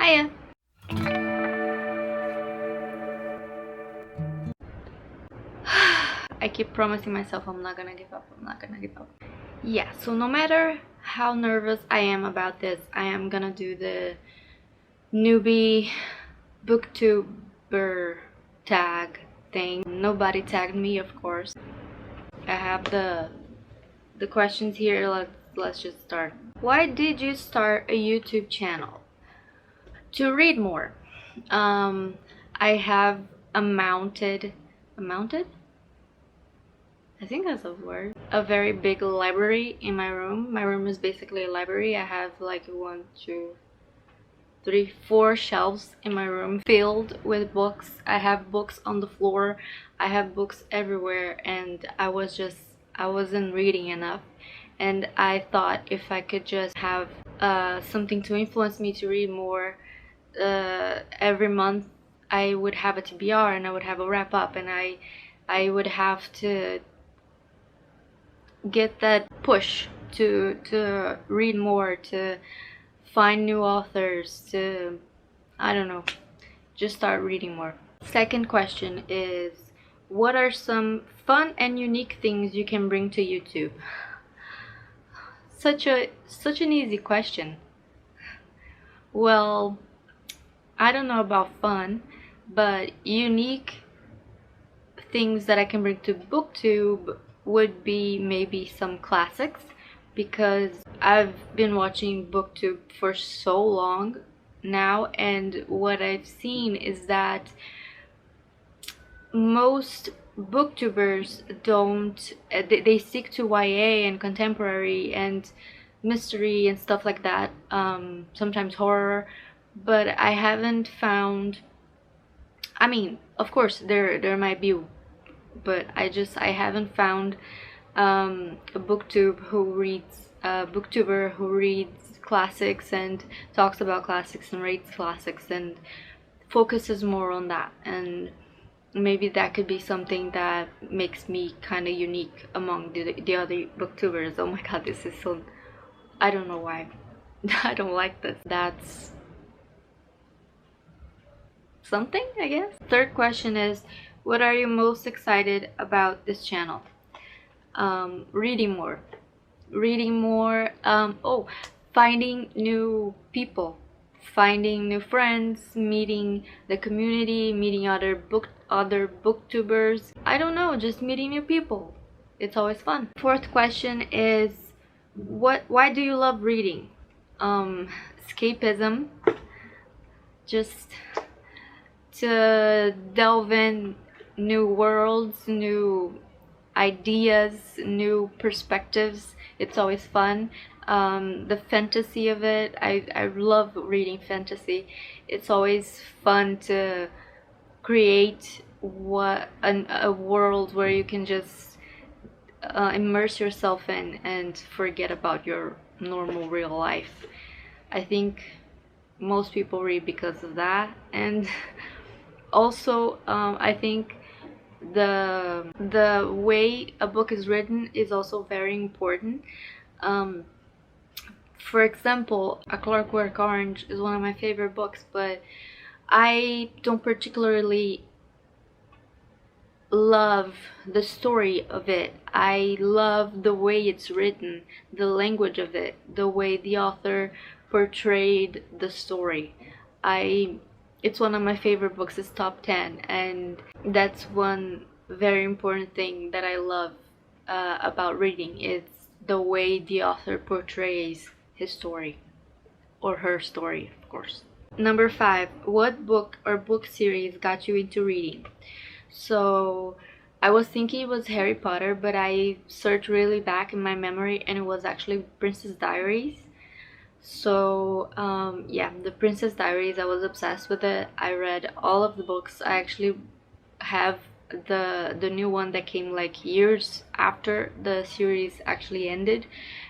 Hiya! I keep promising myself I'm not gonna give up, Yeah, so no matter how nervous I am about this, I am gonna do the newbie booktuber tag thing. Nobody tagged me, of course. I have the questions here. Let's just start. Why did you start a YouTube channel? To read more. I have amounted? I think that's a word. A very big library in my room. My room is basically a library. I have like 1, 2, 3, 4 shelves in my room filled with books. I have books on the floor. I have books everywhere, and I wasn't reading enough. And I thought if I could just have something to influence me to read more, every month I would have a TBR and I would have a wrap up, and I would have to get that push to read more, to find new authors, to, I don't know, just start reading more. Second question is, what are some fun and unique things you can bring to YouTube? Such an easy question. Well, I don't know about fun, but unique things that I can bring to Booktube would be maybe some classics, because I've been watching Booktube for so long now, and what I've seen is that most booktubers don't, they stick to YA and contemporary and mystery and stuff like that, sometimes horror, but I haven't found, I mean, of course there might be, but I haven't found a booktuber who reads classics and talks about classics and rates classics and focuses more on that. And maybe that could be something that makes me kind of unique among the other booktubers. Oh my god, this is so, I don't know why. I don't like this. That's something, I guess. Third question is, what are you most excited about this channel? Reading more. Finding new people, finding new friends, meeting the community, meeting other booktubers. I don't know, just meeting new people. It's always fun. Fourth question is, why do you love reading? Escapism. Just to delve in new worlds, new ideas, new perspectives. It's always fun. The fantasy of it, I love reading fantasy. It's always fun to create a world where you can just immerse yourself in and forget about your normal real life. I think most people read because of that, and also I think the way a book is written is also very important. For example, A Clockwork Orange is one of my favorite books, but I don't particularly love the story of it. I love the way it's written, the language of it, the way the author portrayed the story. It's one of my favorite books. It's top 10, and that's one very important thing that I love about reading. It's the way the author portrays his story, or her story, of course. Number 5, what book or book series got you into reading? So I was thinking it was Harry Potter, but I searched really back in my memory and it was actually Princess Diaries. So yeah, the Princess Diaries, I was obsessed with it. I read all of the books. I actually have the new one that came like years after the series actually ended,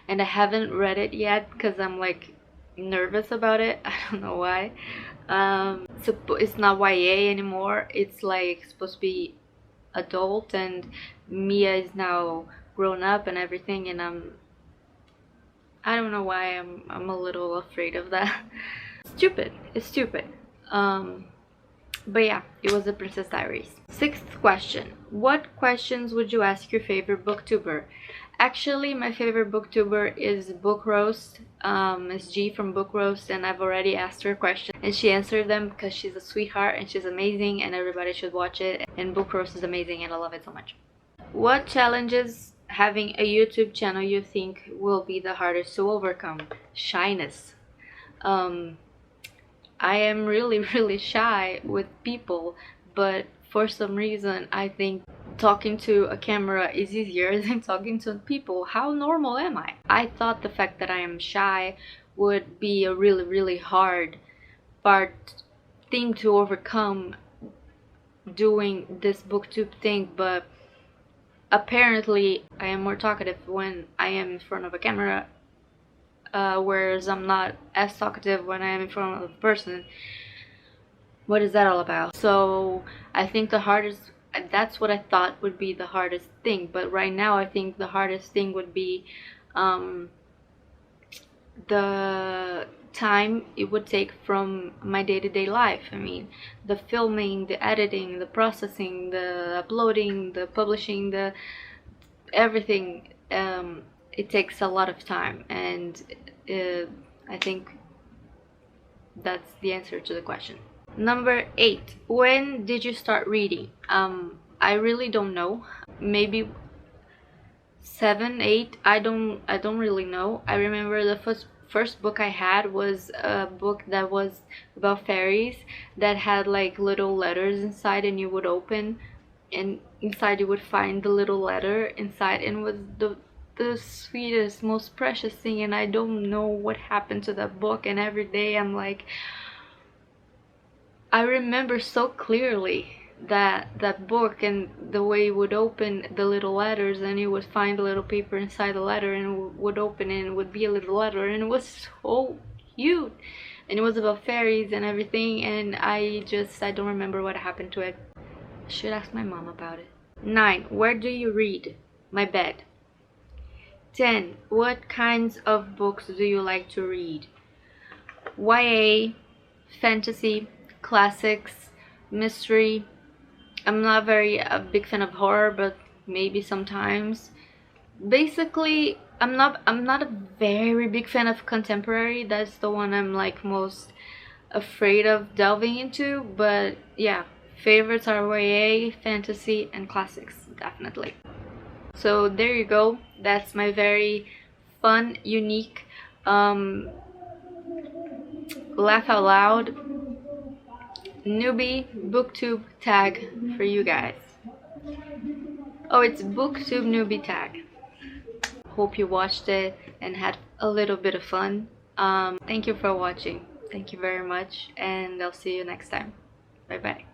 and I haven't read it yet because I'm like nervous about it. I don't know why. So it's not YA anymore. It's like supposed to be adult, and Mia is now grown up and everything, and I don't know why I'm a little afraid of that. stupid. It's stupid. But yeah, it was The Princess Diaries. Sixth question. What questions would you ask your favorite booktuber? Actually, my favorite booktuber is Book Roast. It's G from Book Roast, and I've already asked her questions and she answered them because she's a sweetheart and she's amazing and everybody should watch it. And Book Roast is amazing and I love it so much. What challenges having a YouTube channel you think will be the hardest to overcome? Shyness. I am really really shy with people, but for some reason I think talking to a camera is easier than talking to people. How normal am I? I thought the fact that I am shy would be a really really hard thing to overcome doing this booktube thing, but apparently I am more talkative when I am in front of a camera, whereas I'm not as talkative when I am in front of a person. What is that all about? So I think the hardest, that's what I thought would be the hardest thing, but right now I think the hardest thing would be the time it would take from my day-to-day life. I mean, the filming, the editing, the processing, the uploading, the publishing, the everything. It takes a lot of time, and I think that's the answer to the question. Number 8. When did you start reading? I really don't know. Maybe 7, 8. I don't really know. I remember the first book I had was a book that was about fairies that had like little letters inside, and you would open, and inside you would find the little letter inside, and was the sweetest, most precious thing. And I don't know what happened to that book, and every day I'm like, I remember so clearly that book and the way you would open the little letters, and you would find a little paper inside the letter, and would open it and it would be a little letter, and it was so cute, and it was about fairies and everything, and I don't remember what happened to it. I should ask my mom about it. 9. Where do you read? My bed. 10. What kinds of books do you like to read? YA, fantasy, classics, mystery. I'm not a big fan of horror, but maybe sometimes. Basically, I'm not a very big fan of contemporary. That's the one I'm like most afraid of delving into, but yeah, favorites are YA, fantasy, and classics, definitely. So there you go. That's my very fun, unique, laugh out loud newbie booktube tag for you guys. Oh, it's Booktube Newbie Tag. Hope you watched it and had a little bit of fun. Thank you for watching. Thank you very much, and I'll see you next time. Bye bye.